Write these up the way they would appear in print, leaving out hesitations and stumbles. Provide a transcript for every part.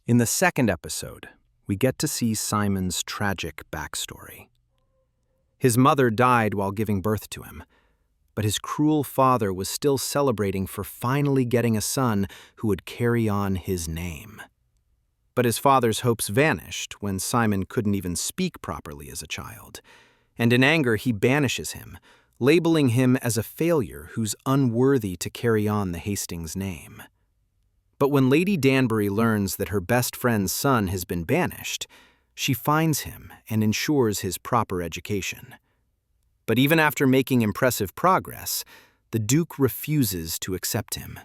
In the second episode, we get to see Simon's tragic backstory. His mother died while giving birth to him, but his cruel father was still celebrating for finally getting a son who would carry on his name. But his father's hopes vanished when Simon couldn't even speak properly as a child, and in anger he banishes him, labeling him as a failure who's unworthy to carry on the Hastings name. But when Lady Danbury learns that her best friend's son has been banished, she finds him and ensures his proper education. But even after making impressive progress, the Duke refuses to accept him.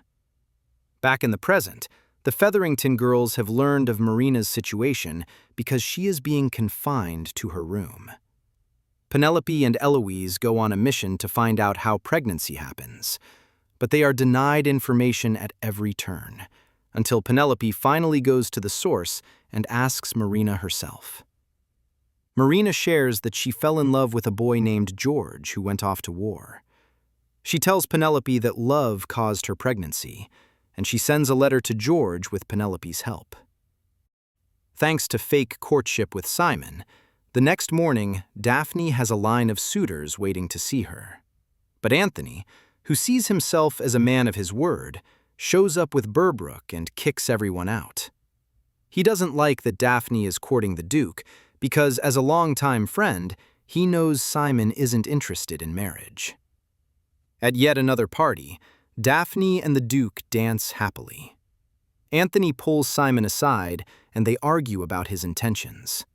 Back in the present, the Featherington girls have learned of Marina's situation because she is being confined to her room. Penelope and Eloise go on a mission to find out how pregnancy happens, but they are denied information at every turn, until Penelope finally goes to the source and asks Marina herself. Marina shares that she fell in love with a boy named George who went off to war. She tells Penelope that love caused her pregnancy, and she sends a letter to George with Penelope's help. Thanks to fake courtship with Simon, the next morning, Daphne has a line of suitors waiting to see her. But Anthony, who sees himself as a man of his word, shows up with Burbrook and kicks everyone out. He doesn't like that Daphne is courting the Duke because, as a longtime friend, he knows Simon isn't interested in marriage. At yet another party, Daphne and the Duke dance happily. Anthony pulls Simon aside, and they argue about his intentions.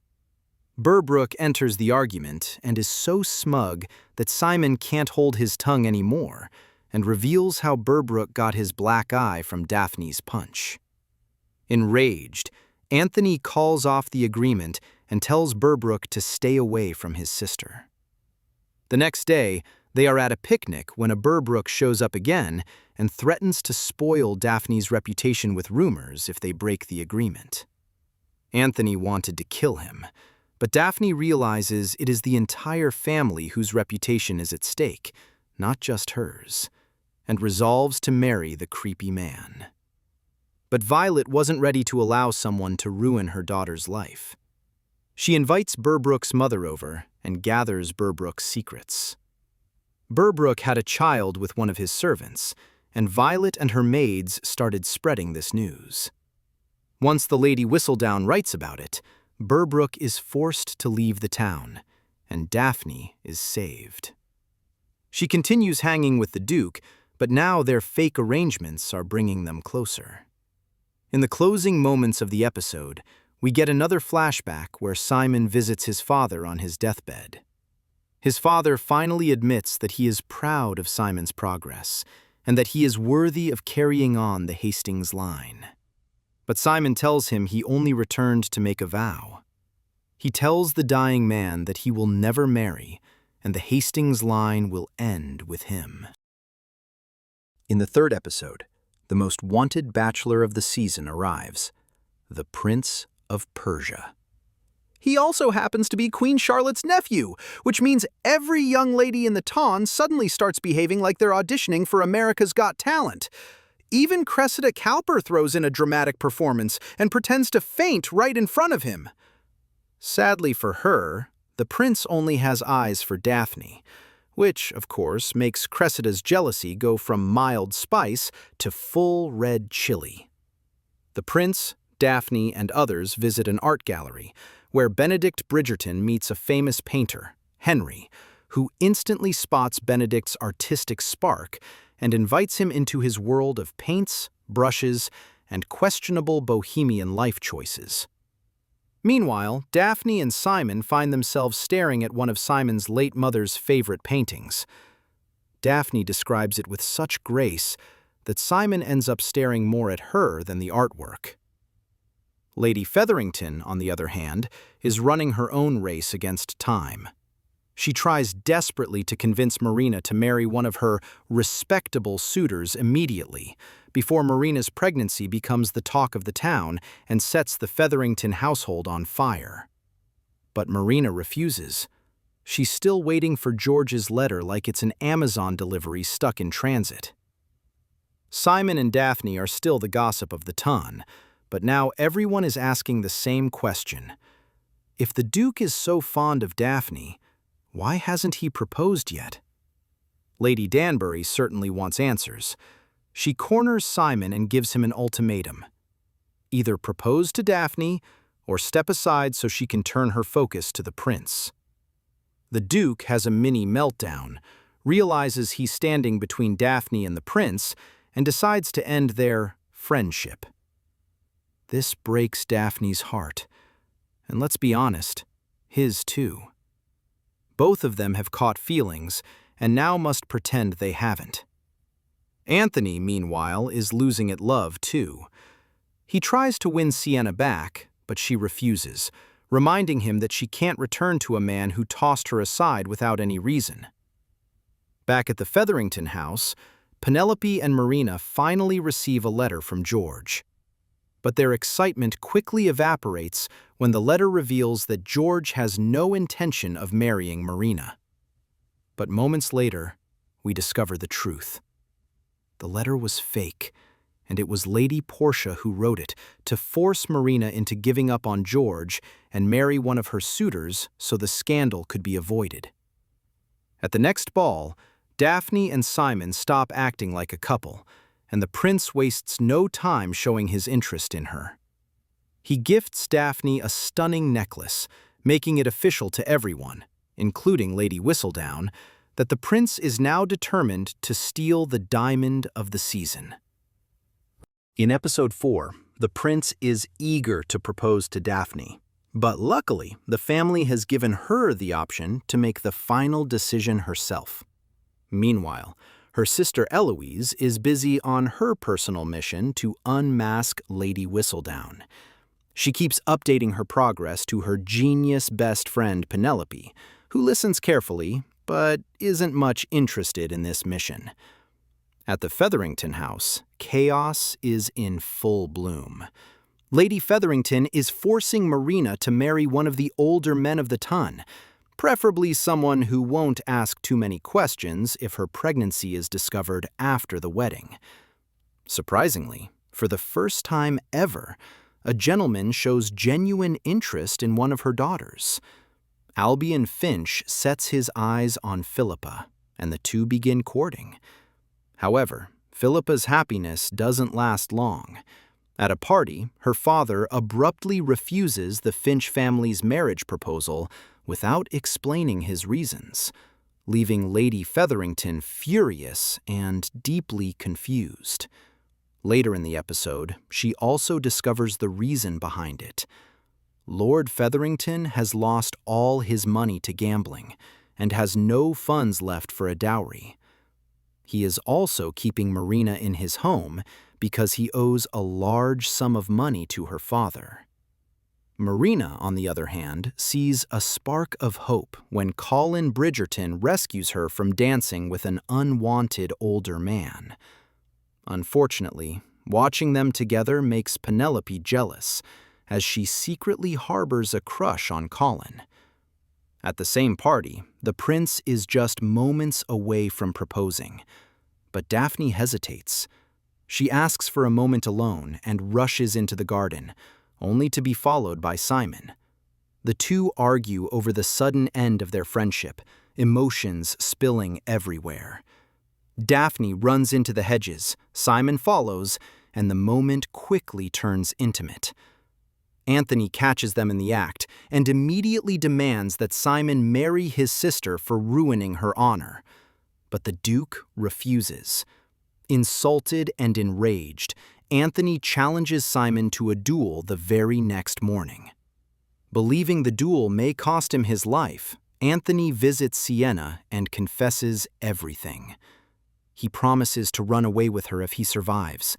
Burbrook enters the argument and is so smug that Simon can't hold his tongue anymore, and reveals how Burbrook got his black eye from Daphne's punch. Enraged, Anthony calls off the agreement and tells Burbrook to stay away from his sister. The next day, they are at a picnic when a Burbrook shows up again and threatens to spoil Daphne's reputation with rumors if they break the agreement. Anthony wanted to kill him, but Daphne realizes it is the entire family whose reputation is at stake, not just hers, and resolves to marry the creepy man. But Violet wasn't ready to allow someone to ruin her daughter's life. She invites Burbrook's mother over and gathers Burbrook's secrets. Burbrook had a child with one of his servants, and Violet and her maids started spreading this news. Once the Lady Whistledown writes about it, Burbrook is forced to leave the town, and Daphne is saved. She continues hanging with the Duke, but now their fake arrangements are bringing them closer. In the closing moments of the episode, we get another flashback where Simon visits his father on his deathbed. His father finally admits that he is proud of Simon's progress and that he is worthy of carrying on the Hastings line. But Simon tells him he only returned to make a vow. He tells the dying man that he will never marry, and the Hastings line will end with him. In the third episode, the most wanted bachelor of the season arrives, the Prince of Persia. He also happens to be Queen Charlotte's nephew, which means every young lady in the town suddenly starts behaving like they're auditioning for America's Got Talent. Even Cressida Cowper throws in a dramatic performance and pretends to faint right in front of him. Sadly for her, the prince only has eyes for Daphne, which, of course, makes Cressida's jealousy go from mild spice to full red chili. The prince, Daphne, and others visit an art gallery, where Benedict Bridgerton meets a famous painter, Henry, who instantly spots Benedict's artistic spark and invites him into his world of paints, brushes, and questionable bohemian life choices. Meanwhile, Daphne and Simon find themselves staring at one of Simon's late mother's favorite paintings. Daphne describes it with such grace that Simon ends up staring more at her than the artwork. Lady Featherington, on the other hand, is running her own race against time. She tries desperately to convince Marina to marry one of her respectable suitors immediately, before Marina's pregnancy becomes the talk of the town and sets the Featherington household on fire. But Marina refuses. She's still waiting for George's letter like it's an Amazon delivery stuck in transit. Simon and Daphne are still the gossip of the ton, but now everyone is asking the same question. If the Duke is so fond of Daphne, why hasn't he proposed yet? Lady Danbury certainly wants answers. She corners Simon and gives him an ultimatum. Either propose to Daphne or step aside so she can turn her focus to the prince. The Duke has a mini meltdown, realizes he's standing between Daphne and the prince, and decides to end their friendship. This breaks Daphne's heart, and let's be honest, his too. Both of them have caught feelings and now must pretend they haven't. Anthony, meanwhile, is losing at love too. He tries to win Sienna back, but she refuses, reminding him that she can't return to a man who tossed her aside without any reason. Back at the Featherington house, Penelope and Marina finally receive a letter from George. But their excitement quickly evaporates when the letter reveals that George has no intention of marrying Marina. But moments later, we discover the truth. The letter was fake, and it was Lady Portia who wrote it to force Marina into giving up on George and marry one of her suitors so the scandal could be avoided. At the next ball, Daphne and Simon stop acting like a couple, and the prince wastes no time showing his interest in her. He gifts Daphne a stunning necklace, making it official to everyone, including Lady Whistledown, that the prince is now determined to steal the diamond of the season. In episode 4, the prince is eager to propose to Daphne, but luckily the family has given her the option to make the final decision herself. Meanwhile, her sister Eloise is busy on her personal mission to unmask Lady Whistledown. She keeps updating her progress to her genius best friend Penelope, who listens carefully but isn't much interested in this mission. At the Featherington house, chaos is in full bloom. Lady Featherington is forcing Marina to marry one of the older men of the ton, preferably someone who won't ask too many questions if her pregnancy is discovered after the wedding. Surprisingly, for the first time ever, a gentleman shows genuine interest in one of her daughters. Albion Finch sets his eyes on Philippa, and the two begin courting. However, Philippa's happiness doesn't last long. At a party, her father abruptly refuses the Finch family's marriage proposal without explaining his reasons, leaving Lady Featherington furious and deeply confused. Later in the episode, she also discovers the reason behind it. Lord Featherington has lost all his money to gambling and has no funds left for a dowry. He is also keeping Marina in his home because he owes a large sum of money to her father. Marina, on the other hand, sees a spark of hope when Colin Bridgerton rescues her from dancing with an unwanted older man. Unfortunately, watching them together makes Penelope jealous, as she secretly harbors a crush on Colin. At the same party, the prince is just moments away from proposing, but Daphne hesitates. She asks for a moment alone and rushes into the garden, only to be followed by Simon. The two argue over the sudden end of their friendship, emotions spilling everywhere. Daphne runs into the hedges, Simon follows, and the moment quickly turns intimate. Anthony catches them in the act and immediately demands that Simon marry his sister for ruining her honor. But the Duke refuses. Insulted and enraged, Anthony challenges Simon to a duel the very next morning. Believing the duel may cost him his life, Anthony visits Sienna and confesses everything. He promises to run away with her if he survives.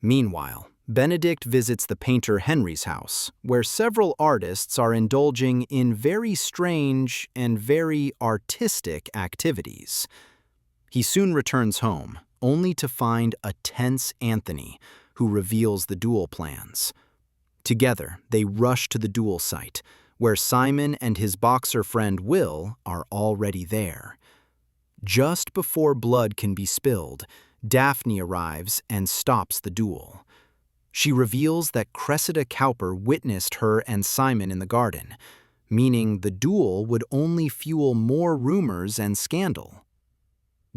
Meanwhile, Benedict visits the painter Henry's house, where several artists are indulging in very strange and very artistic activities. He soon returns home, only to find a tense Anthony, who reveals the duel plans. Together, they rush to the duel site, where Simon and his boxer friend Will are already there. Just before blood can be spilled, Daphne arrives and stops the duel. She reveals that Cressida Cowper witnessed her and Simon in the garden, meaning the duel would only fuel more rumors and scandal.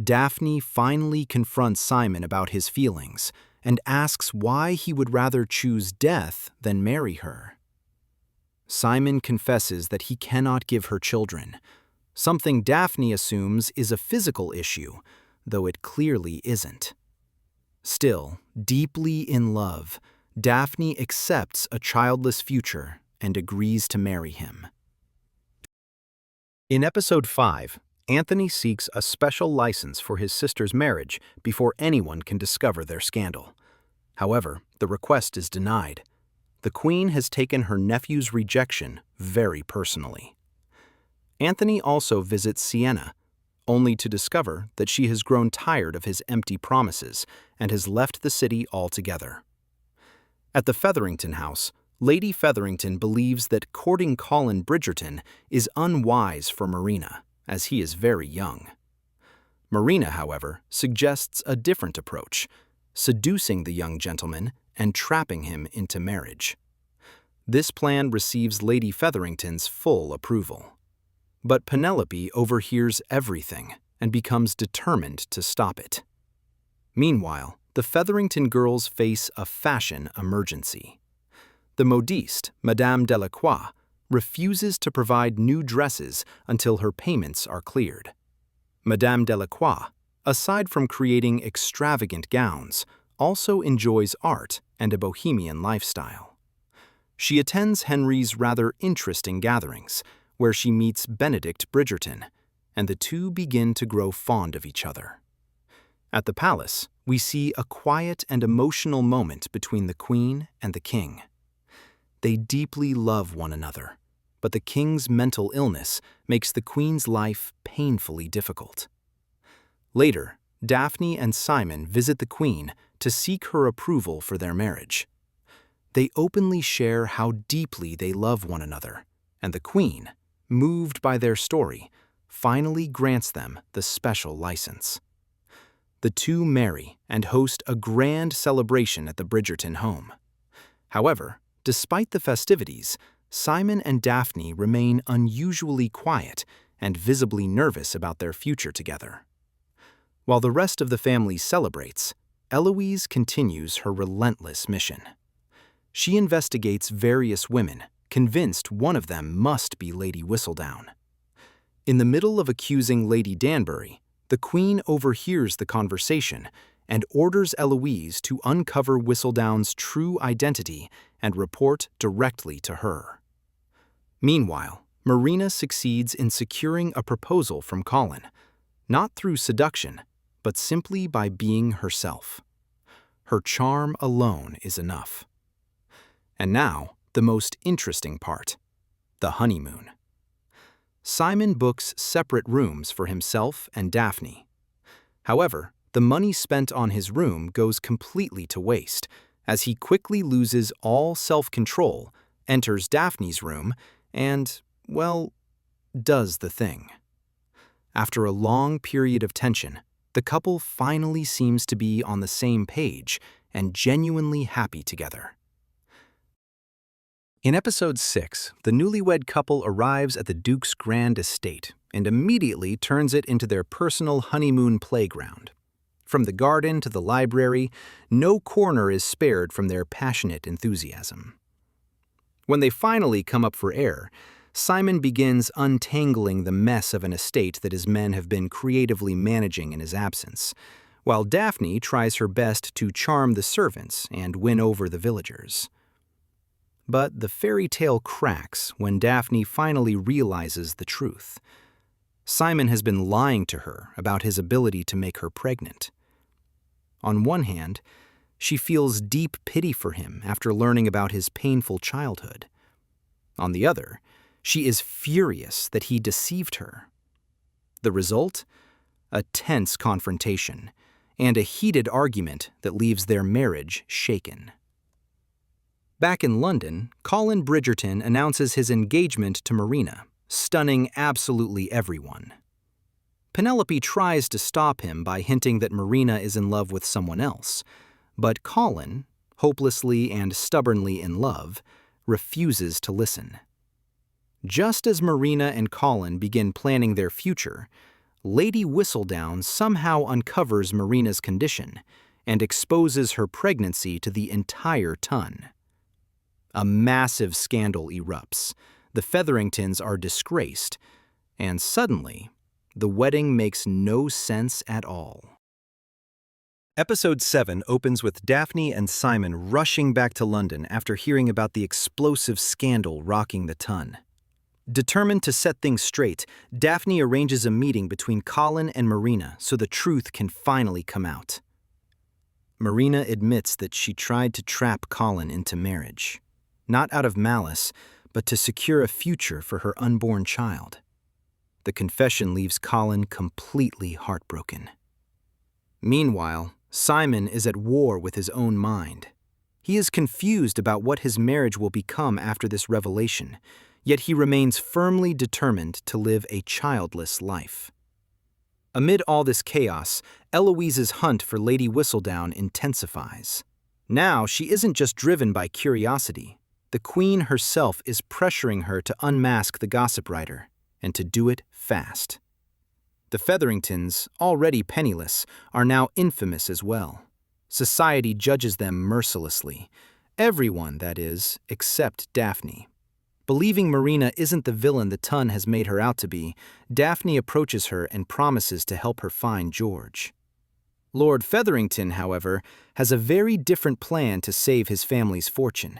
Daphne finally confronts Simon about his feelings and asks why he would rather choose death than marry her. Simon confesses that he cannot give her children, something Daphne assumes is a physical issue, though it clearly isn't. Still, deeply in love, Daphne accepts a childless future and agrees to marry him. In episode 5, Anthony seeks a special license for his sister's marriage before anyone can discover their scandal. However, the request is denied. The Queen has taken her nephew's rejection very personally. Anthony also visits Sienna, only to discover that she has grown tired of his empty promises and has left the city altogether. At the Featherington house, Lady Featherington believes that courting Colin Bridgerton is unwise for Marina, as he is very young. Marina, however, suggests a different approach, seducing the young gentleman and trapping him into marriage. This plan receives Lady Featherington's full approval. But Penelope overhears everything and becomes determined to stop it. Meanwhile, the Featherington girls face a fashion emergency. The modiste, Madame Delacroix, refuses to provide new dresses until her payments are cleared. Madame Delacroix, aside from creating extravagant gowns, also enjoys art and a bohemian lifestyle. She attends Henry's rather interesting gatherings, where she meets Benedict Bridgerton, and the two begin to grow fond of each other. At the palace, we see a quiet and emotional moment between the Queen and the King. They deeply love one another, but the King's mental illness makes the Queen's life painfully difficult. Later, Daphne and Simon visit the Queen to seek her approval for their marriage. They openly share how deeply they love one another, and the Queen, moved by their story, finally grants them the special license. The two marry and host a grand celebration at the Bridgerton home. However, despite the festivities, Simon and Daphne remain unusually quiet and visibly nervous about their future together. While the rest of the family celebrates, Eloise continues her relentless mission. She investigates various women, convinced one of them must be Lady Whistledown. In the middle of accusing Lady Danbury, the Queen overhears the conversation and orders Eloise to uncover Whistledown's true identity and report directly to her. Meanwhile, Marina succeeds in securing a proposal from Colin, not through seduction, but simply by being herself. Her charm alone is enough. And now, the most interesting part, the honeymoon. Simon books separate rooms for himself and Daphne. However, the money spent on his room goes completely to waste, as he quickly loses all self-control, enters Daphne's room, and, well, does the thing. After a long period of tension, the couple finally seems to be on the same page and genuinely happy together. In episode 6, the newlywed couple arrives at the Duke's grand estate and immediately turns it into their personal honeymoon playground. From the garden to the library, no corner is spared from their passionate enthusiasm. When they finally come up for air, Simon begins untangling the mess of an estate that his men have been creatively managing in his absence, while Daphne tries her best to charm the servants and win over the villagers. But the fairy tale cracks when Daphne finally realizes the truth. Simon has been lying to her about his ability to make her pregnant. On one hand, she feels deep pity for him after learning about his painful childhood. On the other, she is furious that he deceived her. The result? A tense confrontation and a heated argument that leaves their marriage shaken. Back in London, Colin Bridgerton announces his engagement to Marina, stunning absolutely everyone. Penelope tries to stop him by hinting that Marina is in love with someone else, but Colin, hopelessly and stubbornly in love, refuses to listen. Just as Marina and Colin begin planning their future, Lady Whistledown somehow uncovers Marina's condition and exposes her pregnancy to the entire ton. A massive scandal erupts, the Featheringtons are disgraced, and suddenly, the wedding makes no sense at all. Episode 7 opens with Daphne and Simon rushing back to London after hearing about the explosive scandal rocking the ton. Determined to set things straight, Daphne arranges a meeting between Colin and Marina so the truth can finally come out. Marina admits that she tried to trap Colin into marriage, not out of malice, but to secure a future for her unborn child. The confession leaves Colin completely heartbroken. Meanwhile, Simon is at war with his own mind. He is confused about what his marriage will become after this revelation, yet he remains firmly determined to live a childless life. Amid all this chaos, Eloise's hunt for Lady Whistledown intensifies. Now she isn't just driven by curiosity. The Queen herself is pressuring her to unmask the gossip writer, and to do it fast. The Featheringtons, already penniless, are now infamous as well. Society judges them mercilessly. Everyone, that is, except Daphne. Believing Marina isn't the villain the ton has made her out to be, Daphne approaches her and promises to help her find George. Lord Featherington, however, has a very different plan to save his family's fortune.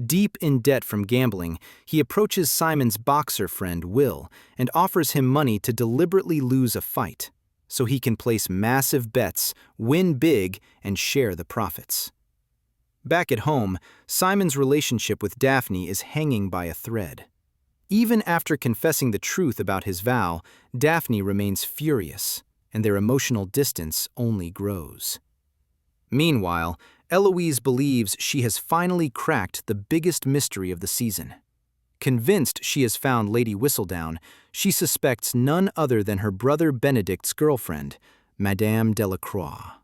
Deep in debt from gambling, he approaches Simon's boxer friend Will and offers him money to deliberately lose a fight, so he can place massive bets, win big, and share the profits. Back at home, Simon's relationship with Daphne is hanging by a thread. Even after confessing the truth about his vow, Daphne remains furious, and their emotional distance only grows. Meanwhile, Eloise believes she has finally cracked the biggest mystery of the season. Convinced she has found Lady Whistledown, she suspects none other than her brother Benedict's girlfriend, Madame Delacroix.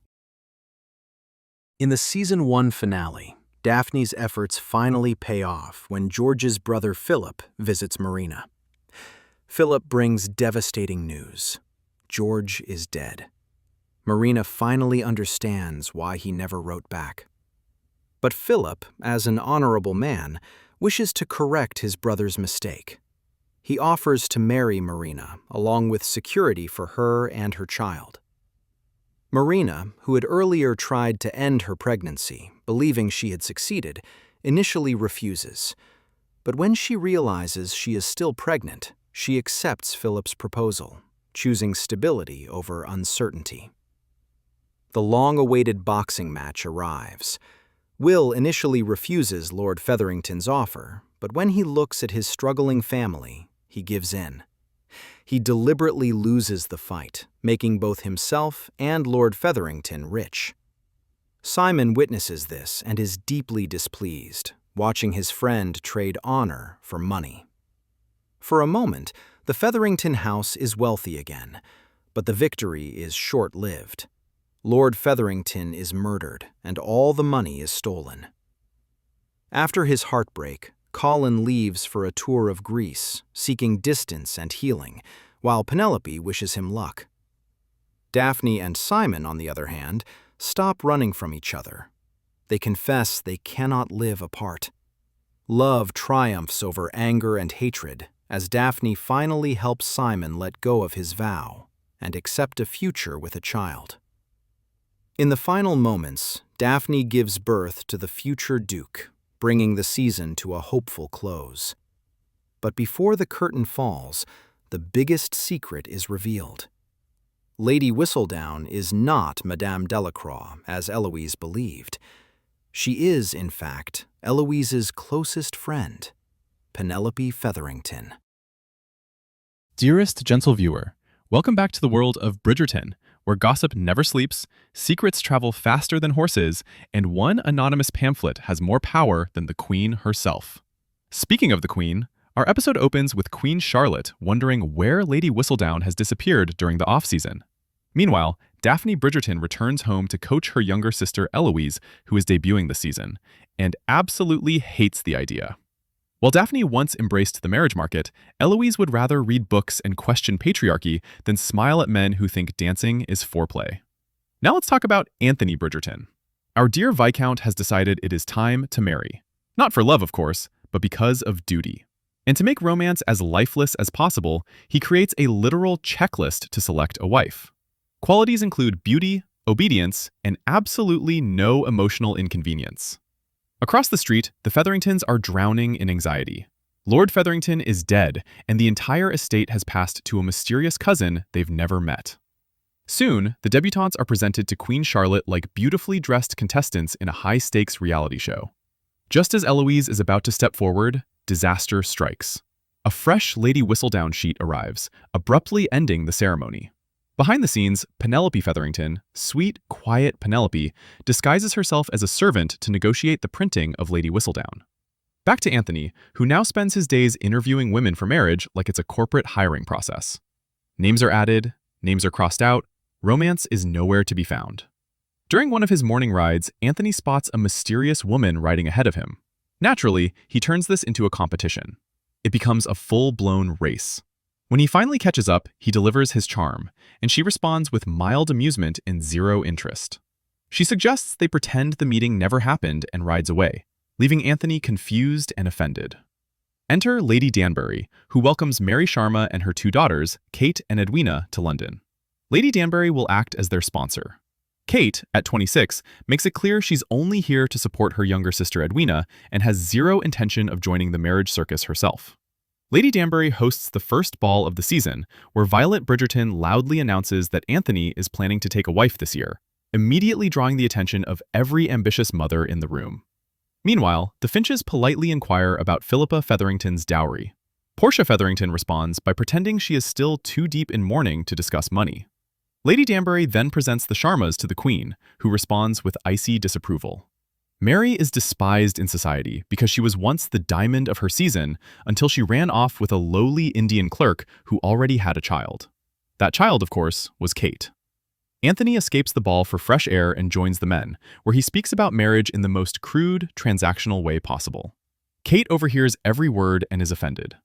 In the Season 1 finale, Daphne's efforts finally pay off when George's brother Philip visits Marina. Philip brings devastating news. George is dead. Marina finally understands why he never wrote back. But Philip, as an honorable man, wishes to correct his brother's mistake. He offers to marry Marina, along with security for her and her child. Marina, who had earlier tried to end her pregnancy, believing she had succeeded, initially refuses. But when she realizes she is still pregnant, she accepts Philip's proposal, choosing stability over uncertainty. The long-awaited boxing match arrives. Will initially refuses Lord Featherington's offer, but when he looks at his struggling family, he gives in. He deliberately loses the fight, making both himself and Lord Featherington rich. Simon witnesses this and is deeply displeased, watching his friend trade honor for money. For a moment, the Featherington house is wealthy again, but the victory is short-lived. Lord Featherington is murdered, and all the money is stolen. After his heartbreak, Colin leaves for a tour of Greece, seeking distance and healing, while Penelope wishes him luck. Daphne and Simon, on the other hand, stop running from each other. They confess they cannot live apart. Love triumphs over anger and hatred, as Daphne finally helps Simon let go of his vow and accept a future with a child. In the final moments, Daphne gives birth to the future Duke, bringing the season to a hopeful close. But before the curtain falls, the biggest secret is revealed. Lady Whistledown is not Madame Delacroix, as Eloise believed. She is, in fact, Eloise's closest friend, Penelope Featherington. Dearest gentle viewer, welcome back to the world of Bridgerton, where gossip never sleeps, secrets travel faster than horses, and one anonymous pamphlet has more power than the Queen herself. Speaking of the Queen, our episode opens with Queen Charlotte wondering where Lady Whistledown has disappeared during the off-season. Meanwhile, Daphne Bridgerton returns home to coach her younger sister Eloise, who is debuting this season, and absolutely hates the idea. While Daphne once embraced the marriage market, Eloise would rather read books and question patriarchy than smile at men who think dancing is foreplay. Now let's talk about Anthony Bridgerton. Our dear Viscount has decided it is time to marry. Not for love, of course, but because of duty. And to make romance as lifeless as possible, he creates a literal checklist to select a wife. Qualities include beauty, obedience, and absolutely no emotional inconvenience. Across the street, the Featheringtons are drowning in anxiety. Lord Featherington is dead, and the entire estate has passed to a mysterious cousin they've never met. Soon, the debutantes are presented to Queen Charlotte like beautifully dressed contestants in a high-stakes reality show. Just as Eloise is about to step forward, disaster strikes. A fresh Lady Whistledown sheet arrives, abruptly ending the ceremony. Behind the scenes, Penelope Featherington, sweet, quiet Penelope, disguises herself as a servant to negotiate the printing of Lady Whistledown. Back to Anthony, who now spends his days interviewing women for marriage like it's a corporate hiring process. Names are added, names are crossed out, romance is nowhere to be found. During one of his morning rides, Anthony spots a mysterious woman riding ahead of him. Naturally, he turns this into a competition. It becomes a full-blown race. When he finally catches up, he delivers his charm, and she responds with mild amusement and zero interest. She suggests they pretend the meeting never happened and rides away, leaving Anthony confused and offended. Enter Lady Danbury, who welcomes Mary Sharma and her two daughters, Kate and Edwina, to London. Lady Danbury will act as their sponsor. Kate, at 26, makes it clear she's only here to support her younger sister Edwina and has zero intention of joining the marriage circus herself. Lady Danbury hosts the first ball of the season, where Violet Bridgerton loudly announces that Anthony is planning to take a wife this year, immediately drawing the attention of every ambitious mother in the room. Meanwhile, the Finches politely inquire about Philippa Featherington's dowry. Portia Featherington responds by pretending she is still too deep in mourning to discuss money. Lady Danbury then presents the Sharmas to the Queen, who responds with icy disapproval. Mary is despised in society because she was once the diamond of her season until she ran off with a lowly Indian clerk who already had a child. That child, of course, was Kate. Anthony escapes the ball for fresh air and joins the men, where he speaks about marriage in the most crude, transactional way possible. Kate overhears every word and is offended.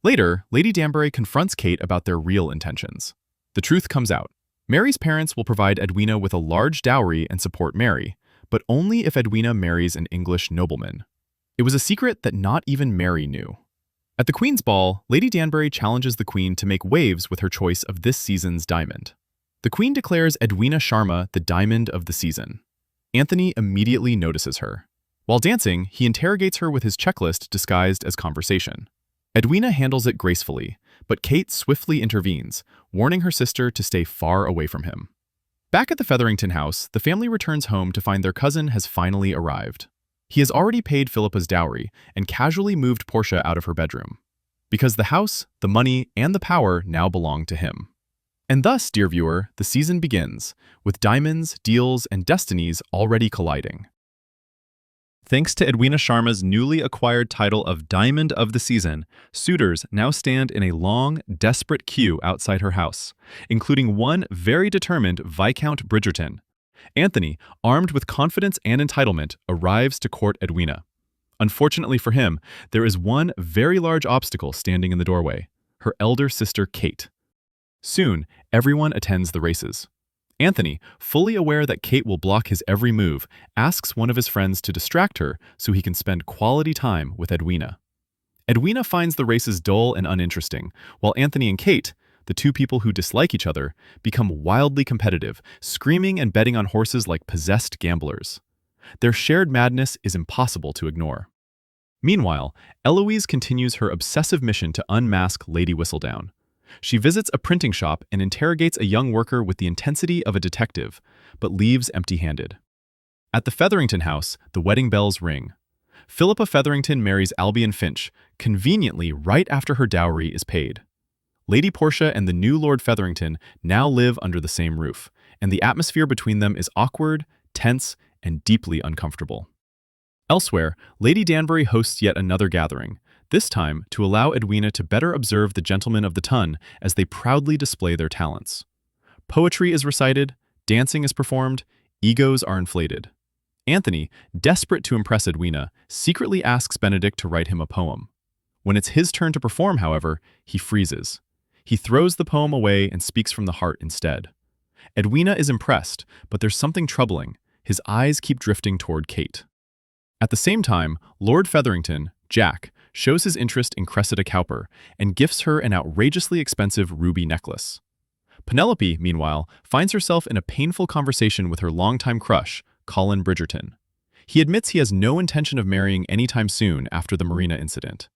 Later, Lady Danbury confronts Kate about their real intentions. The truth comes out. Mary's parents will provide Edwina with a large dowry and support Mary, but only if Edwina marries an English nobleman. It was a secret that not even Mary knew. At the Queen's ball, Lady Danbury challenges the Queen to make waves with her choice of this season's diamond. The Queen declares Edwina Sharma the diamond of the season. Anthony immediately notices her. While dancing, he interrogates her with his checklist disguised as conversation. Edwina handles it gracefully, but Kate swiftly intervenes, warning her sister to stay far away from him. Back at the Featherington house, the family returns home to find their cousin has finally arrived. He has already paid Philippa's dowry and casually moved Portia out of her bedroom. Because the house, the money, and the power now belong to him. And thus, dear viewer, the season begins, with diamonds, deals, and destinies already colliding. Thanks to Edwina Sharma's newly acquired title of Diamond of the Season, suitors now stand in a long, desperate queue outside her house, including one very determined Viscount Bridgerton. Anthony, armed with confidence and entitlement, arrives to court Edwina. Unfortunately for him, there is one very large obstacle standing in the doorway, her elder sister Kate. Soon, everyone attends the races. Anthony, fully aware that Kate will block his every move, asks one of his friends to distract her so he can spend quality time with Edwina. Edwina finds the races dull and uninteresting, while Anthony and Kate, the two people who dislike each other, become wildly competitive, screaming and betting on horses like possessed gamblers. Their shared madness is impossible to ignore. Meanwhile, Eloise continues her obsessive mission to unmask Lady Whistledown. She visits a printing shop and interrogates a young worker with the intensity of a detective, but leaves empty-handed. At the Featherington house, the wedding bells ring. Philippa Featherington marries Albion Finch, conveniently right after her dowry is paid. Lady Portia and the new Lord Featherington now live under the same roof, and the atmosphere between them is awkward, tense, and deeply uncomfortable. Elsewhere, Lady Danbury hosts yet another gathering, this time to allow Edwina to better observe the gentlemen of the ton as they proudly display their talents. Poetry is recited, Dancing is performed, egos are inflated. Anthony, desperate to impress Edwina, secretly asks Benedict to write him a poem. When it's his turn to perform, however, he freezes. He throws the poem away and speaks from the heart instead. Edwina is impressed, but there's something troubling. His eyes keep drifting toward Kate. At the same time, Lord Featherington, Jack, shows his interest in Cressida Cowper and gifts her an outrageously expensive ruby necklace. Penelope, meanwhile, finds herself in a painful conversation with her longtime crush, Colin Bridgerton. He admits he has no intention of marrying anytime soon after the Marina incident.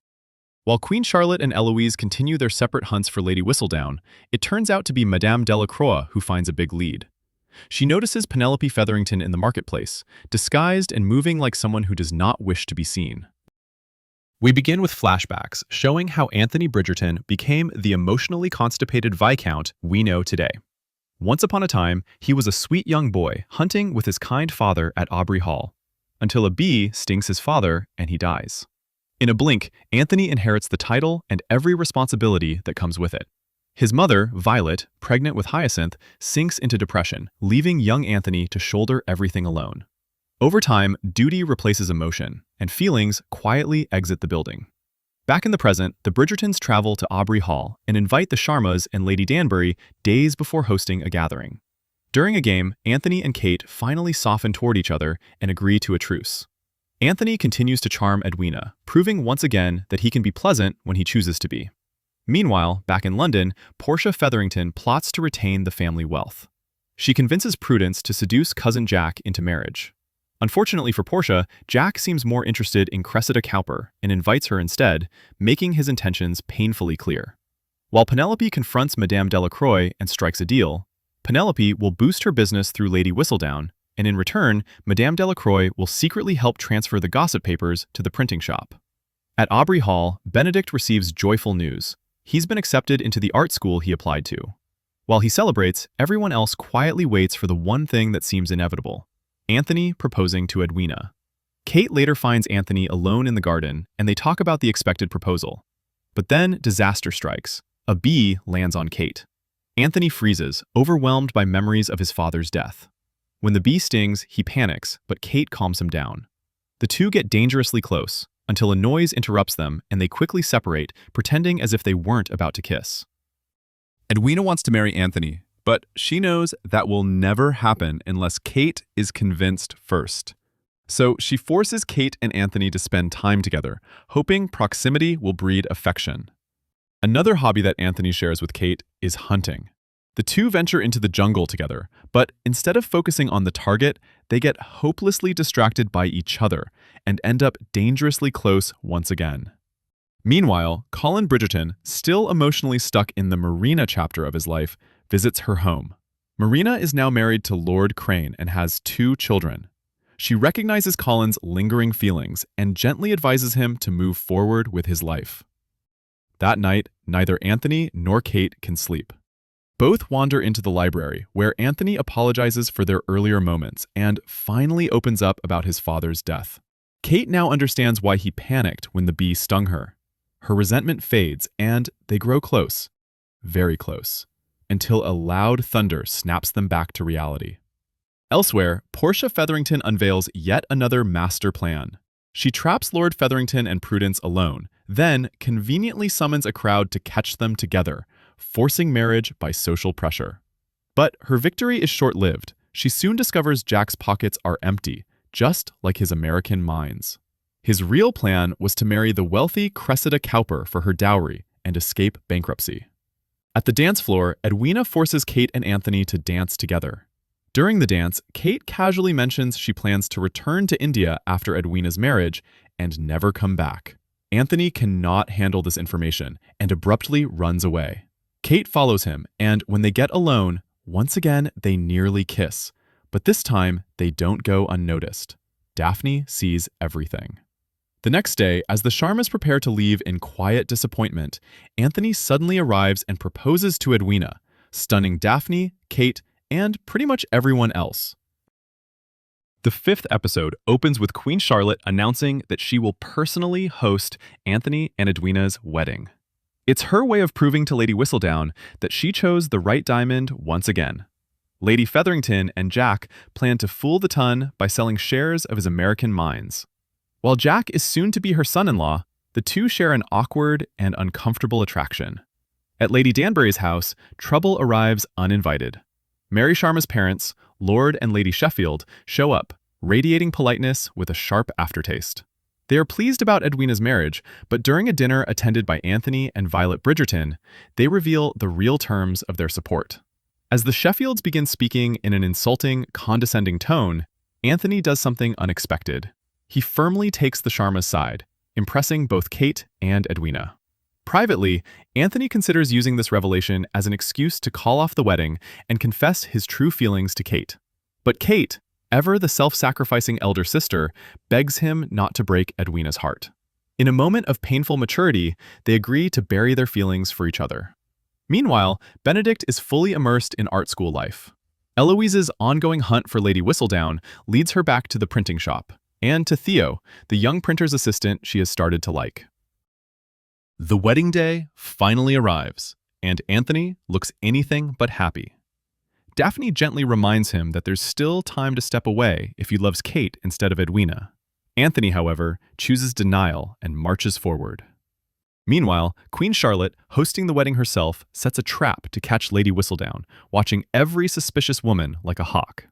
While Queen Charlotte and Eloise continue their separate hunts for Lady Whistledown, it turns out to be Madame Delacroix who finds a big lead. She notices Penelope Featherington in the marketplace, disguised and moving like someone who does not wish to be seen. We begin with flashbacks showing how Anthony Bridgerton became the emotionally constipated Viscount we know today. Once upon a time, he was a sweet young boy hunting with his kind father at Aubrey Hall, until a bee stings his father and he dies. In a blink, Anthony inherits the title and every responsibility that comes with it. His mother, Violet, pregnant with Hyacinth, sinks into depression, leaving young Anthony to shoulder everything alone. Over time, duty replaces emotion, and feelings quietly exit the building. Back in the present, the Bridgertons travel to Aubrey Hall and invite the Sharmas and Lady Danbury days before hosting a gathering. During a game, Anthony and Kate finally soften toward each other and agree to a truce. Anthony continues to charm Edwina, proving once again that he can be pleasant when he chooses to be. Meanwhile, back in London, Portia Featherington plots to retain the family wealth. She convinces Prudence to seduce cousin Jack into marriage. Unfortunately for Portia, Jack seems more interested in Cressida Cowper and invites her instead, making his intentions painfully clear. While Penelope confronts Madame Delacroix and strikes a deal, Penelope will boost her business through Lady Whistledown, and in return, Madame Delacroix will secretly help transfer the gossip papers to the printing shop. At Aubrey Hall, Benedict receives joyful news. He's been accepted into the art school he applied to. While he celebrates, everyone else quietly waits for the one thing that seems inevitable: Anthony proposing to Edwina. Kate later finds Anthony alone in the garden, and they talk about the expected proposal. But then disaster strikes. A bee lands on Kate. Anthony freezes, overwhelmed by memories of his father's death. When the bee stings, he panics, but Kate calms him down. The two get dangerously close, until a noise interrupts them and they quickly separate, pretending as if they weren't about to kiss. Edwina wants to marry Anthony, but she knows that will never happen unless Kate is convinced first. So she forces Kate and Anthony to spend time together, hoping proximity will breed affection. Another hobby that Anthony shares with Kate is hunting. The two venture into the jungle together, but instead of focusing on the target, they get hopelessly distracted by each other and end up dangerously close once again. Meanwhile, Colin Bridgerton, still emotionally stuck in the Marina chapter of his life, visits her home. Marina is now married to Lord Crane and has 2 children. She recognizes Colin's lingering feelings and gently advises him to move forward with his life. That night, neither Anthony nor Kate can sleep. Both wander into the library, where Anthony apologizes for their earlier moments and finally opens up about his father's death. Kate now understands why he panicked when the bee stung her. Her resentment fades, and they grow close, very close, until a loud thunder snaps them back to reality. Elsewhere, Portia Featherington unveils yet another master plan. She traps Lord Featherington and Prudence alone, then conveniently summons a crowd to catch them together, forcing marriage by social pressure. But her victory is short-lived. She soon discovers Jack's pockets are empty, just like his American mines. His real plan was to marry the wealthy Cressida Cowper for her dowry and escape bankruptcy. At the dance floor, Edwina forces Kate and Anthony to dance together. During the dance, Kate casually mentions she plans to return to India after Edwina's marriage and never come back. Anthony cannot handle this information and abruptly runs away. Kate follows him, and when they get alone, once again they nearly kiss. But this time, they don't go unnoticed. Daphne sees everything. The next day, as the Sharmas prepare to leave in quiet disappointment, Anthony suddenly arrives and proposes to Edwina, stunning Daphne, Kate, and pretty much everyone else. The 5th episode opens with Queen Charlotte announcing that she will personally host Anthony and Edwina's wedding. It's her way of proving to Lady Whistledown that she chose the right diamond once again. Lady Featherington and Jack plan to fool the Tun by selling shares of his American mines. While Jack is soon to be her son-in-law, the two share an awkward and uncomfortable attraction. At Lady Danbury's house, trouble arrives uninvited. Mary Sharma's parents, Lord and Lady Sheffield, show up, radiating politeness with a sharp aftertaste. They are pleased about Edwina's marriage, but during a dinner attended by Anthony and Violet Bridgerton, they reveal the real terms of their support. As the Sheffields begin speaking in an insulting, condescending tone, Anthony does something unexpected. He firmly takes the Sharma's side, impressing both Kate and Edwina. Privately, Anthony considers using this revelation as an excuse to call off the wedding and confess his true feelings to Kate. But Kate, ever the self-sacrificing elder sister, begs him not to break Edwina's heart. In a moment of painful maturity, they agree to bury their feelings for each other. Meanwhile, Benedict is fully immersed in art school life. Eloise's ongoing hunt for Lady Whistledown leads her back to the printing shop, and to Theo, the young printer's assistant she has started to like. The wedding day finally arrives, and Anthony looks anything but happy. Daphne gently reminds him that there's still time to step away if he loves Kate instead of Edwina. Anthony, however, chooses denial and marches forward. Meanwhile, Queen Charlotte, hosting the wedding herself, sets a trap to catch Lady Whistledown, watching every suspicious woman like a hawk.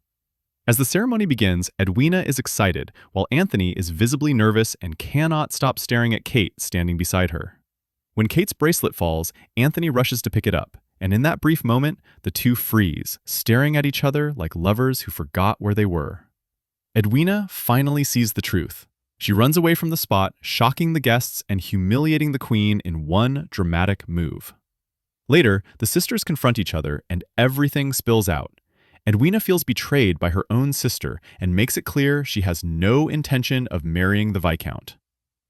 As the ceremony begins, Edwina is excited, while Anthony is visibly nervous and cannot stop staring at Kate standing beside her. When Kate's bracelet falls, Anthony rushes to pick it up, and in that brief moment, the two freeze, staring at each other like lovers who forgot where they were. Edwina finally sees the truth. She runs away from the spot, shocking the guests and humiliating the queen in one dramatic move. Later, the sisters confront each other and everything spills out. Edwina feels betrayed by her own sister and makes it clear she has no intention of marrying the Viscount.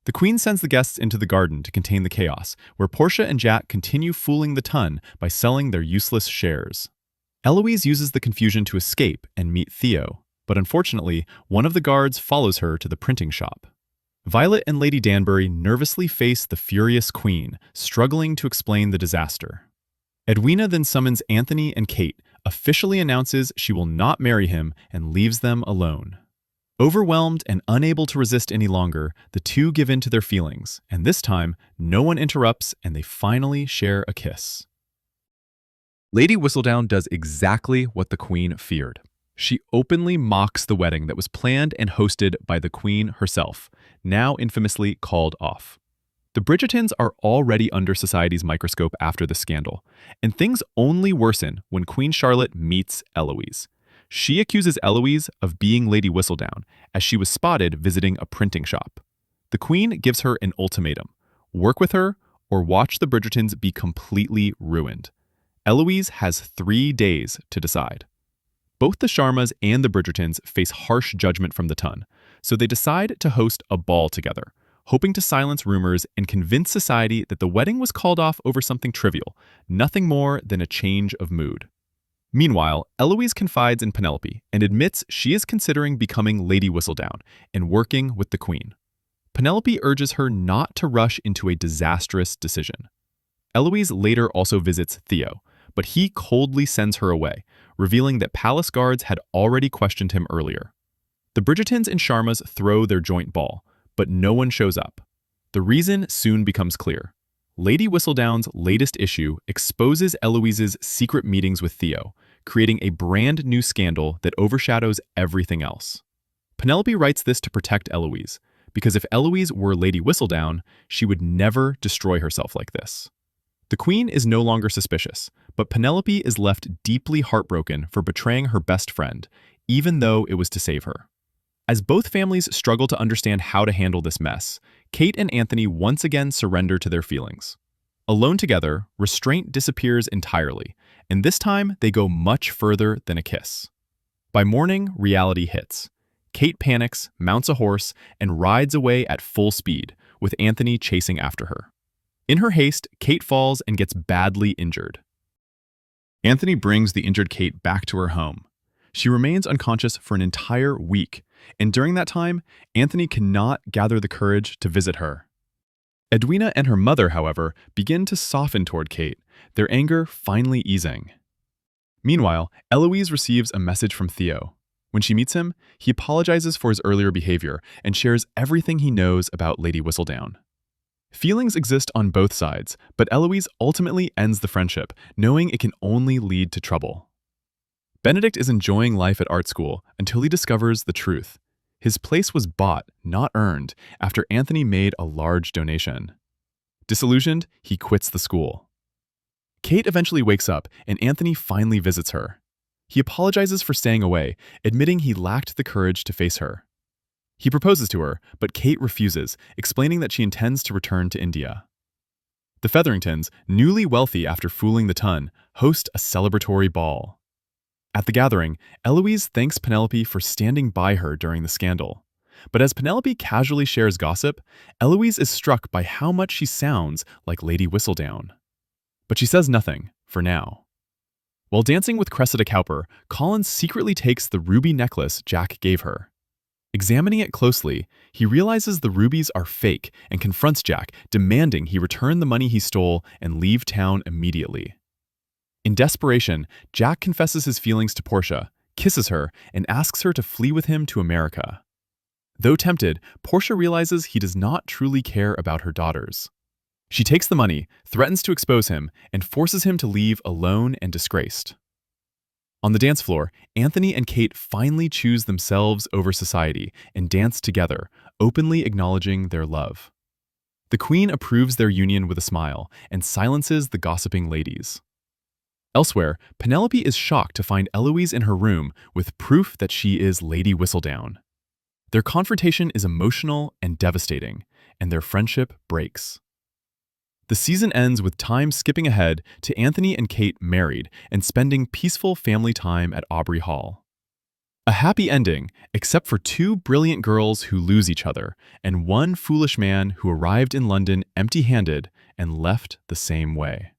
The queen sends the guests into the garden to contain the chaos, where Portia and Jack continue fooling the Tun by selling their useless shares. Eloise uses the confusion to escape and meet Theo, but unfortunately, one of the guards follows her to the printing shop. Violet and Lady Danbury nervously face the furious queen, struggling to explain the disaster. Edwina then summons Anthony and Kate, officially announces she will not marry him, and leaves them alone. Overwhelmed and unable to resist any longer, the two give in to their feelings, and this time, no one interrupts and they finally share a kiss. Lady Whistledown does exactly what the queen feared. She openly mocks the wedding that was planned and hosted by the queen herself, now infamously called off. The Bridgertons are already under society's microscope after the scandal, and things only worsen when Queen Charlotte meets Eloise. She accuses Eloise of being Lady Whistledown, as she was spotted visiting a printing shop. The queen gives her an ultimatum: work with her or watch the Bridgertons be completely ruined. Eloise has 3 days to decide. Both the Sharmas and the Bridgertons face harsh judgment from the Tun, so they decide to host a ball together, hoping to silence rumors and convince society that the wedding was called off over something trivial, nothing more than a change of mood. Meanwhile, Eloise confides in Penelope and admits she is considering becoming Lady Whistledown and working with the queen. Penelope urges her not to rush into a disastrous decision. Eloise later also visits Theo, but he coldly sends her away, revealing that palace guards had already questioned him earlier. The Bridgertons and Sharmas throw their joint ball, but no one shows up. The reason soon becomes clear. Lady Whistledown's latest issue exposes Eloise's secret meetings with Theo, creating a brand new scandal that overshadows everything else. Penelope writes this to protect Eloise, because if Eloise were Lady Whistledown, she would never destroy herself like this. The queen is no longer suspicious, but Penelope is left deeply heartbroken for betraying her best friend, even though it was to save her. As both families struggle to understand how to handle this mess, Kate and Anthony once again surrender to their feelings. Alone together, restraint disappears entirely, and this time they go much further than a kiss. By morning, reality hits. Kate panics, mounts a horse, and rides away at full speed, with Anthony chasing after her. In her haste, Kate falls and gets badly injured. Anthony brings the injured Kate back to her home. She remains unconscious for an entire week, and during that time, Anthony cannot gather the courage to visit her. Edwina and her mother, however, begin to soften toward Kate, their anger finally easing. Meanwhile, Eloise receives a message from Theo. When she meets him, he apologizes for his earlier behavior and shares everything he knows about Lady Whistledown. Feelings exist on both sides, but Eloise ultimately ends the friendship, knowing it can only lead to trouble. Benedict is enjoying life at art school until he discovers the truth. His place was bought, not earned, after Anthony made a large donation. Disillusioned, he quits the school. Kate eventually wakes up, and Anthony finally visits her. He apologizes for staying away, admitting he lacked the courage to face her. He proposes to her, but Kate refuses, explaining that she intends to return to India. The Featheringtons, newly wealthy after fooling the Ton, host a celebratory ball. At the gathering, Eloise thanks Penelope for standing by her during the scandal. But as Penelope casually shares gossip, Eloise is struck by how much she sounds like Lady Whistledown. But she says nothing, for now. While dancing with Cressida Cowper, Colin secretly takes the ruby necklace Jack gave her. Examining it closely, he realizes the rubies are fake and confronts Jack, demanding he return the money he stole and leave town immediately. In desperation, Jack confesses his feelings to Portia, kisses her, and asks her to flee with him to America. Though tempted, Portia realizes he does not truly care about her daughters. She takes the money, threatens to expose him, and forces him to leave alone and disgraced. On the dance floor, Anthony and Kate finally choose themselves over society and dance together, openly acknowledging their love. The Queen approves their union with a smile and silences the gossiping ladies. Elsewhere, Penelope is shocked to find Eloise in her room with proof that she is Lady Whistledown. Their confrontation is emotional and devastating, and their friendship breaks. The season ends with time skipping ahead to Anthony and Kate married and spending peaceful family time at Aubrey Hall. A happy ending, except for two brilliant girls who lose each other, and one foolish man who arrived in London empty-handed and left the same way.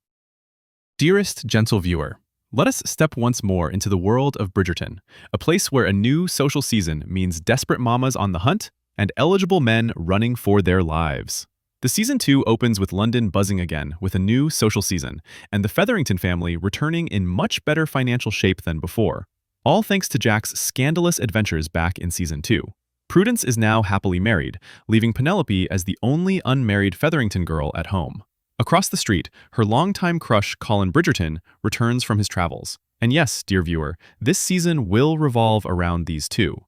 Dearest gentle viewer, let us step once more into the world of Bridgerton, a place where a new social season means desperate mamas on the hunt and eligible men running for their lives. The Season 2 opens with London buzzing again with a new social season, and the Featherington family returning in much better financial shape than before, all thanks to Jack's scandalous adventures back in Season 2. Prudence is now happily married, leaving Penelope as the only unmarried Featherington girl at home. Across the street, her longtime crush Colin Bridgerton returns from his travels. And yes, dear viewer, this season will revolve around these two.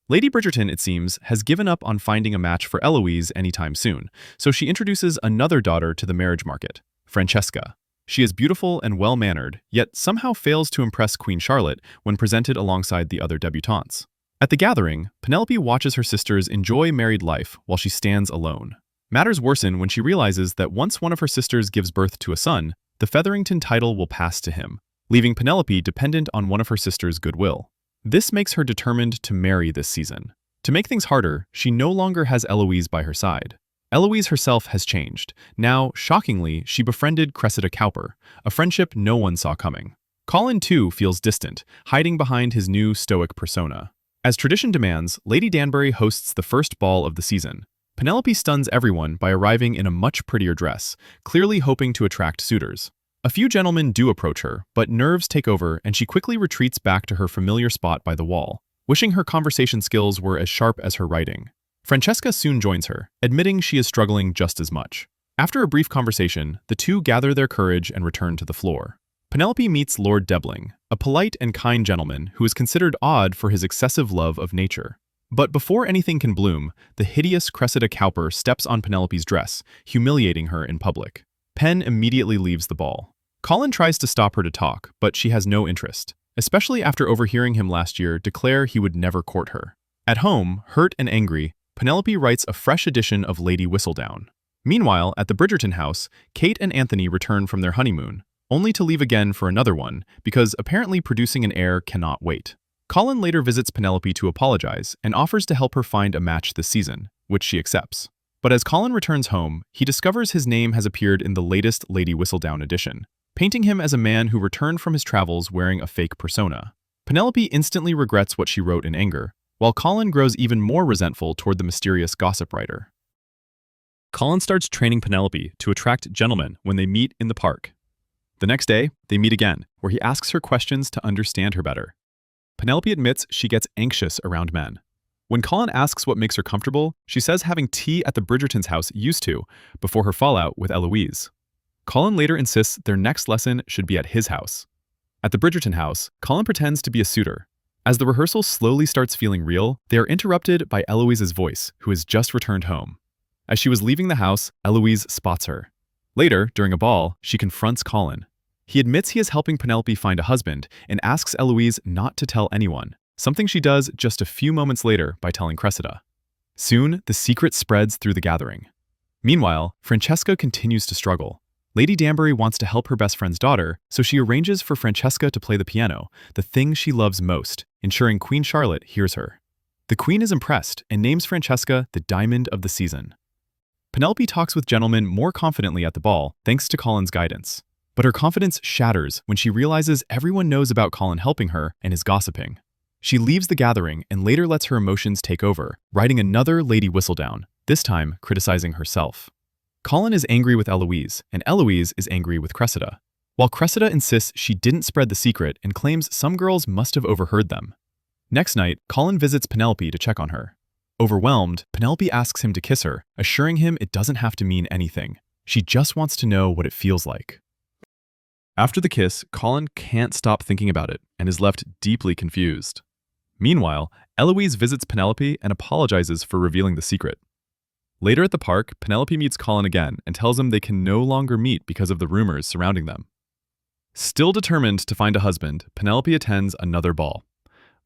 Lady Bridgerton, it seems, has given up on finding a match for Eloise anytime soon, so she introduces another daughter to the marriage market, Francesca. She is beautiful and well-mannered, yet somehow fails to impress Queen Charlotte when presented alongside the other debutantes. At the gathering, Penelope watches her sisters enjoy married life while she stands alone. Matters worsen when she realizes that once one of her sisters gives birth to a son, the Featherington title will pass to him, leaving Penelope dependent on one of her sisters' goodwill. This makes her determined to marry this season. To make things harder, she no longer has Eloise by her side. Eloise herself has changed. Now, shockingly, she befriended Cressida Cowper, a friendship no one saw coming. Colin, too, feels distant, hiding behind his new stoic persona. As tradition demands, Lady Danbury hosts the first ball of the season. Penelope stuns everyone by arriving in a much prettier dress, clearly hoping to attract suitors. A few gentlemen do approach her, but nerves take over and she quickly retreats back to her familiar spot by the wall, wishing her conversation skills were as sharp as her writing. Francesca soon joins her, admitting she is struggling just as much. After a brief conversation, the two gather their courage and return to the floor. Penelope meets Lord Debling, a polite and kind gentleman who is considered odd for his excessive love of nature. But before anything can bloom, the hideous Cressida Cowper steps on Penelope's dress, humiliating her in public. Pen immediately leaves the ball. Colin tries to stop her to talk, but she has no interest, especially after overhearing him last year declare he would never court her. At home, hurt and angry, Penelope writes a fresh edition of Lady Whistledown. Meanwhile, at the Bridgerton house, Kate and Anthony return from their honeymoon, only to leave again for another one, because apparently producing an heir cannot wait. Colin later visits Penelope to apologize and offers to help her find a match this season, which she accepts. But as Colin returns home, he discovers his name has appeared in the latest Lady Whistledown edition, painting him as a man who returned from his travels wearing a fake persona. Penelope instantly regrets what she wrote in anger, while Colin grows even more resentful toward the mysterious gossip writer. Colin starts training Penelope to attract gentlemen when they meet in the park. The next day, they meet again, where he asks her questions to understand her better. Penelope admits she gets anxious around men. When Colin asks what makes her comfortable, she says having tea at the Bridgerton's house used to, before her fallout with Eloise. Colin later insists their next lesson should be at his house. At the Bridgerton house, Colin pretends to be a suitor. As the rehearsal slowly starts feeling real, they are interrupted by Eloise's voice, who has just returned home. As she was leaving the house, Eloise spots her. Later, during a ball, she confronts Colin. He admits he is helping Penelope find a husband and asks Eloise not to tell anyone, something she does just a few moments later by telling Cressida. Soon, the secret spreads through the gathering. Meanwhile, Francesca continues to struggle. Lady Danbury wants to help her best friend's daughter, so she arranges for Francesca to play the piano, the thing she loves most, ensuring Queen Charlotte hears her. The Queen is impressed and names Francesca the Diamond of the Season. Penelope talks with gentlemen more confidently at the ball, thanks to Colin's guidance. But her confidence shatters when she realizes everyone knows about Colin helping her and is gossiping. She leaves the gathering and later lets her emotions take over, writing another Lady Whistledown, this time criticizing herself. Colin is angry with Eloise, and Eloise is angry with Cressida, while Cressida insists she didn't spread the secret and claims some girls must have overheard them. Next night, Colin visits Penelope to check on her. Overwhelmed, Penelope asks him to kiss her, assuring him it doesn't have to mean anything. She just wants to know what it feels like. After the kiss, Colin can't stop thinking about it and is left deeply confused. Meanwhile, Eloise visits Penelope and apologizes for revealing the secret. Later at the park, Penelope meets Colin again and tells him they can no longer meet because of the rumors surrounding them. Still determined to find a husband, Penelope attends another ball.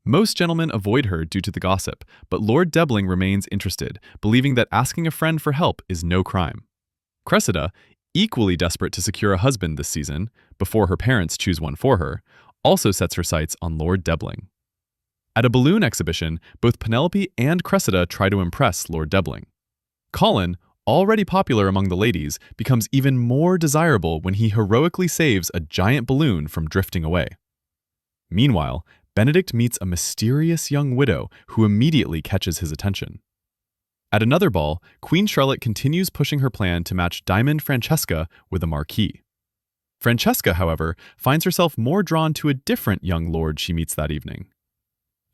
Most gentlemen avoid her due to the gossip, but Lord Debling remains interested, believing that asking a friend for help is no crime. Cressida, equally desperate to secure a husband this season, before her parents choose one for her, also sets her sights on Lord Debling. At a balloon exhibition, both Penelope and Cressida try to impress Lord Debling. Colin, already popular among the ladies, becomes even more desirable when he heroically saves a giant balloon from drifting away. Meanwhile, Benedict meets a mysterious young widow who immediately catches his attention. At another ball, Queen Charlotte continues pushing her plan to match Diamond Francesca with a marquis. Francesca, however, finds herself more drawn to a different young lord she meets that evening.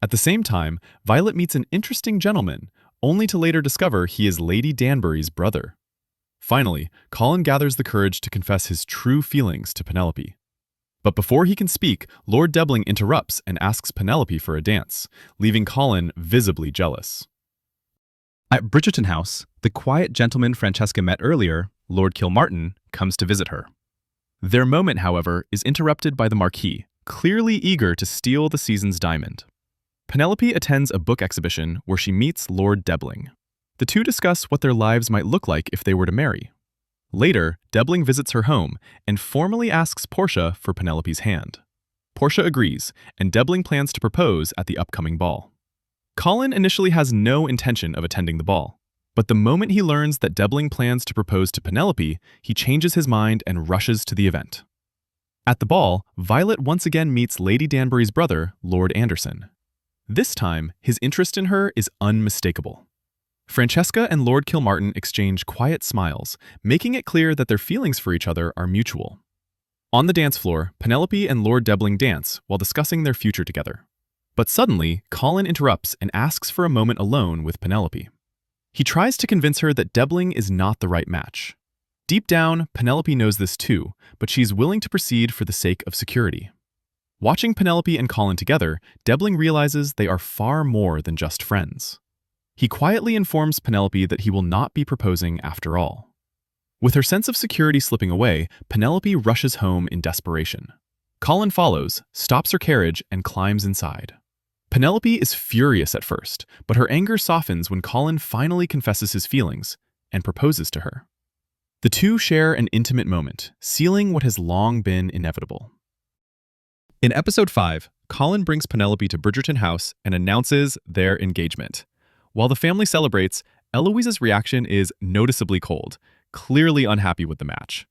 At the same time, Violet meets an interesting gentleman, only to later discover he is Lady Danbury's brother. Finally, Colin gathers the courage to confess his true feelings to Penelope. But before he can speak, Lord Debling interrupts and asks Penelope for a dance, leaving Colin visibly jealous. At Bridgerton House, the quiet gentleman Francesca met earlier, Lord Kilmartin, comes to visit her. Their moment, however, is interrupted by the Marquis, clearly eager to steal the season's diamond. Penelope attends a book exhibition where she meets Lord Debling. The two discuss what their lives might look like if they were to marry. Later, Debling visits her home and formally asks Portia for Penelope's hand. Portia agrees, and Debling plans to propose at the upcoming ball. Colin initially has no intention of attending the ball, but the moment he learns that Debling plans to propose to Penelope, he changes his mind and rushes to the event. At the ball, Violet once again meets Lady Danbury's brother, Lord Anderson. This time, his interest in her is unmistakable. Francesca and Lord Kilmartin exchange quiet smiles, making it clear that their feelings for each other are mutual. On the dance floor, Penelope and Lord Debling dance while discussing their future together. But suddenly, Colin interrupts and asks for a moment alone with Penelope. He tries to convince her that Debling is not the right match. Deep down, Penelope knows this too, but she's willing to proceed for the sake of security. Watching Penelope and Colin together, Debling realizes they are far more than just friends. He quietly informs Penelope that he will not be proposing after all. With her sense of security slipping away, Penelope rushes home in desperation. Colin follows, stops her carriage, and climbs inside. Penelope is furious at first, but her anger softens when Colin finally confesses his feelings and proposes to her. The two share an intimate moment, sealing what has long been inevitable. In episode 5, Colin brings Penelope to Bridgerton House and announces their engagement. While the family celebrates, Eloise's reaction is noticeably cold, clearly unhappy with the match.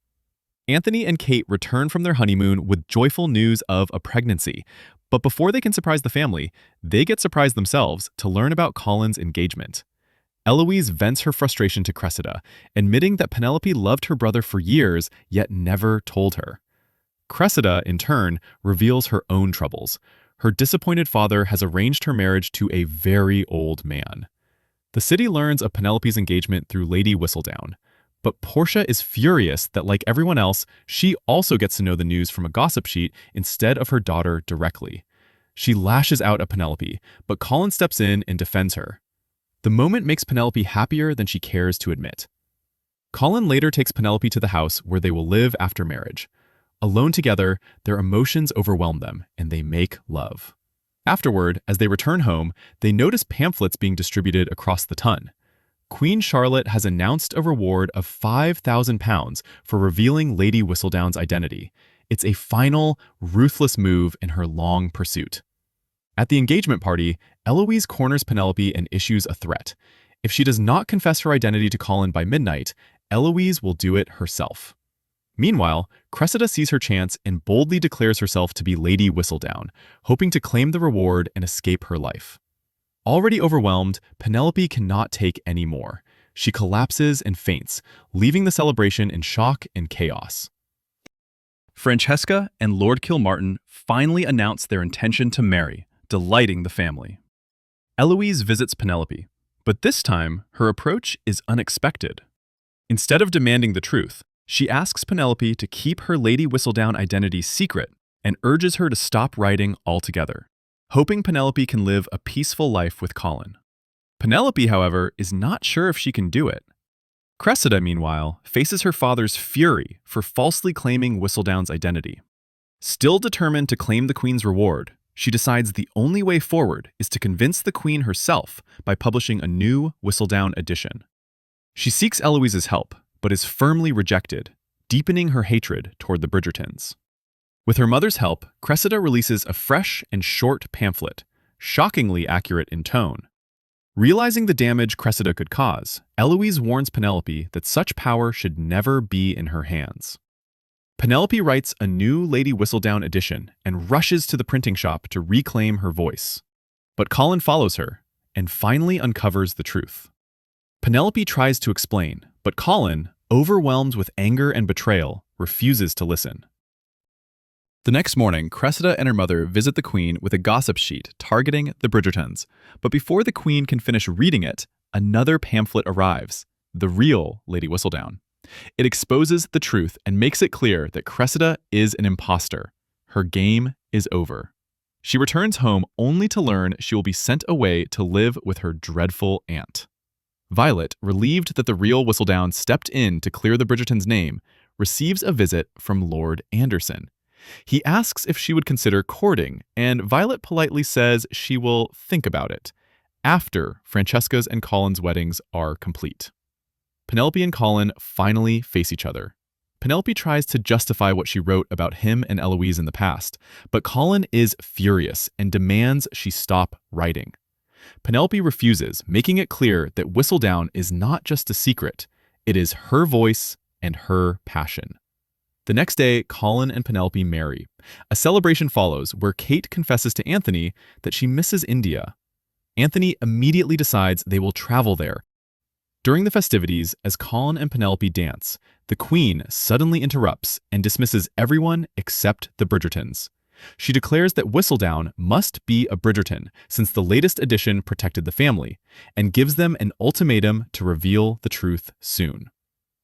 Anthony and Kate return from their honeymoon with joyful news of a pregnancy, but before they can surprise the family, they get surprised themselves to learn about Colin's engagement. Eloise vents her frustration to Cressida, admitting that Penelope loved her brother for years, yet never told her. Cressida, in turn, reveals her own troubles. Her disappointed father has arranged her marriage to a very old man. The city learns of Penelope's engagement through Lady Whistledown. But Portia is furious that, like everyone else, she also gets to know the news from a gossip sheet instead of her daughter directly. She lashes out at Penelope, but Colin steps in and defends her. The moment makes Penelope happier than she cares to admit. Colin later takes Penelope to the house where they will live after marriage. Alone together, their emotions overwhelm them, and they make love. Afterward, as they return home, they notice pamphlets being distributed across the ton. Queen Charlotte has announced a reward of £5,000 for revealing Lady Whistledown's identity. It's a final, ruthless move in her long pursuit. At the engagement party, Eloise corners Penelope and issues a threat. If she does not confess her identity to Colin by midnight, Eloise will do it herself. Meanwhile, Cressida sees her chance and boldly declares herself to be Lady Whistledown, hoping to claim the reward and escape her life. Already overwhelmed, Penelope cannot take any more. She collapses and faints, leaving the celebration in shock and chaos. Francesca and Lord Kilmartin finally announce their intention to marry, delighting the family. Eloise visits Penelope, but this time her approach is unexpected. Instead of demanding the truth, she asks Penelope to keep her Lady Whistledown identity secret and urges her to stop writing altogether, hoping Penelope can live a peaceful life with Colin. Penelope, however, is not sure if she can do it. Cressida, meanwhile, faces her father's fury for falsely claiming Whistledown's identity. Still determined to claim the Queen's reward, she decides the only way forward is to convince the Queen herself by publishing a new Whistledown edition. She seeks Eloise's help, but is firmly rejected, deepening her hatred toward the Bridgertons. With her mother's help, Cressida releases a fresh and short pamphlet, shockingly accurate in tone. Realizing the damage Cressida could cause, Eloise warns Penelope that such power should never be in her hands. Penelope writes a new Lady Whistledown edition and rushes to the printing shop to reclaim her voice. But Colin follows her and finally uncovers the truth. Penelope tries to explain, but Colin, overwhelmed with anger and betrayal, refuses to listen. The next morning, Cressida and her mother visit the Queen with a gossip sheet targeting the Bridgertons. But before the Queen can finish reading it, another pamphlet arrives, the real Lady Whistledown. It exposes the truth and makes it clear that Cressida is an imposter. Her game is over. She returns home only to learn she will be sent away to live with her dreadful aunt. Violet, relieved that the real Whistledown stepped in to clear the Bridgertons' name, receives a visit from Lord Anderson. He asks if she would consider courting, and Violet politely says she will think about it after Francesca's and Colin's weddings are complete. Penelope and Colin finally face each other. Penelope tries to justify what she wrote about him and Eloise in the past, but Colin is furious and demands she stop writing. Penelope refuses, making it clear that Whistledown is not just a secret, it is her voice and her passion. The next day, Colin and Penelope marry. A celebration follows where Kate confesses to Anthony that she misses India. Anthony immediately decides they will travel there. During the festivities, as Colin and Penelope dance, the Queen suddenly interrupts and dismisses everyone except the Bridgertons. She declares that Whistledown must be a Bridgerton since the latest edition protected the family, and gives them an ultimatum to reveal the truth soon.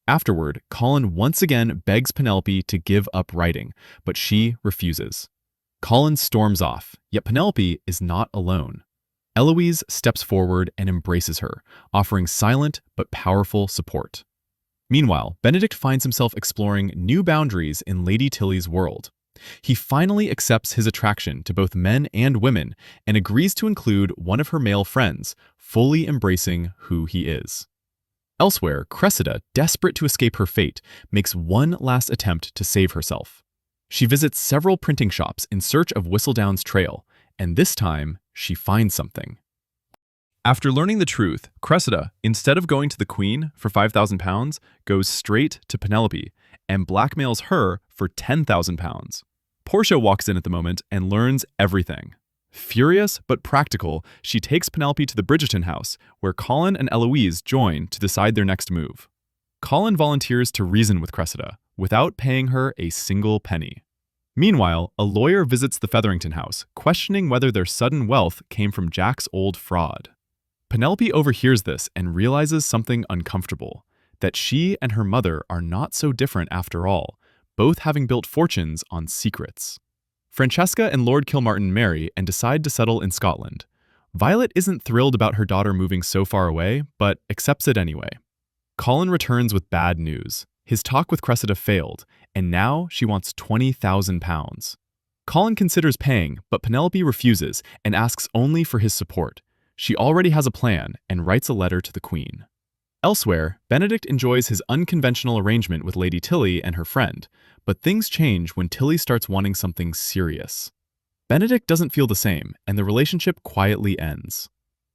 Afterward, Colin once again begs Penelope to give up writing, but she refuses. Colin storms off, yet Penelope is not alone. Eloise steps forward and embraces her, offering silent but powerful support. Meanwhile, Benedict finds himself exploring new boundaries in Lady Tilly's world. He finally accepts his attraction to both men and women and agrees to include one of her male friends, fully embracing who he is. Elsewhere, Cressida, desperate to escape her fate, makes one last attempt to save herself. She visits several printing shops in search of Whistledown's trail, and this time, she finds something. After learning the truth, Cressida, instead of going to the Queen for £5,000, goes straight to Penelope and blackmails her for £10,000. Portia walks in at the moment and learns everything. Furious but practical, she takes Penelope to the Bridgerton house, where Colin and Eloise join to decide their next move. Colin volunteers to reason with Cressida, without paying her a single penny. Meanwhile, a lawyer visits the Featherington house, questioning whether their sudden wealth came from Jack's old fraud. Penelope overhears this and realizes something uncomfortable, that she and her mother are not so different after all, both having built fortunes on secrets. Francesca and Lord Kilmartin marry and decide to settle in Scotland. Violet isn't thrilled about her daughter moving so far away, but accepts it anyway. Colin returns with bad news. His talk with Cressida failed, and now she wants £20,000. Colin considers paying, but Penelope refuses and asks only for his support. She already has a plan and writes a letter to the Queen. Elsewhere, Benedict enjoys his unconventional arrangement with Lady Tilly and her friend, but things change when Tilly starts wanting something serious. Benedict doesn't feel the same, and the relationship quietly ends.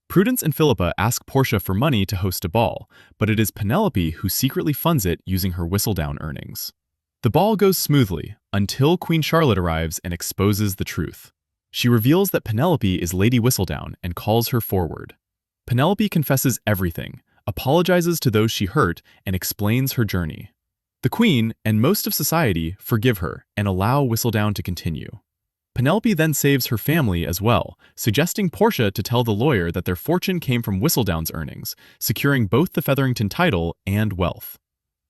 Prudence and Philippa ask Portia for money to host a ball, but it is Penelope who secretly funds it using her Whistledown earnings. The ball goes smoothly until Queen Charlotte arrives and exposes the truth. She reveals that Penelope is Lady Whistledown and calls her forward. Penelope confesses everything, apologizes to those she hurt, and explains her journey. The Queen and most of society forgive her and allow Whistledown to continue. Penelope then saves her family as well, suggesting Portia to tell the lawyer that their fortune came from Whistledown's earnings, securing both the Featherington title and wealth.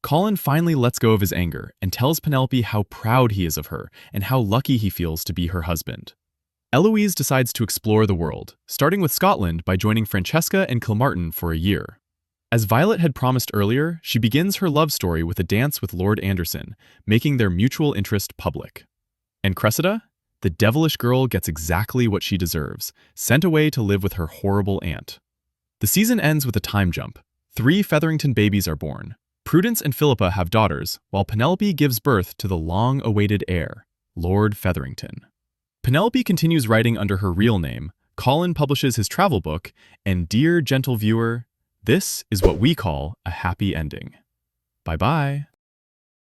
Colin finally lets go of his anger and tells Penelope how proud he is of her and how lucky he feels to be her husband. Eloise decides to explore the world, starting with Scotland by joining Francesca and Kilmartin for a year. As Violet had promised earlier, she begins her love story with a dance with Lord Anderson, making their mutual interest public. And Cressida? The devilish girl gets exactly what she deserves, sent away to live with her horrible aunt. The season ends with a time jump. 3 Featherington babies are born. Prudence and Philippa have daughters, while Penelope gives birth to the long-awaited heir, Lord Featherington. Penelope continues writing under her real name, Colin publishes his travel book, and dear gentle viewer, this is what we call a happy ending. Bye-bye.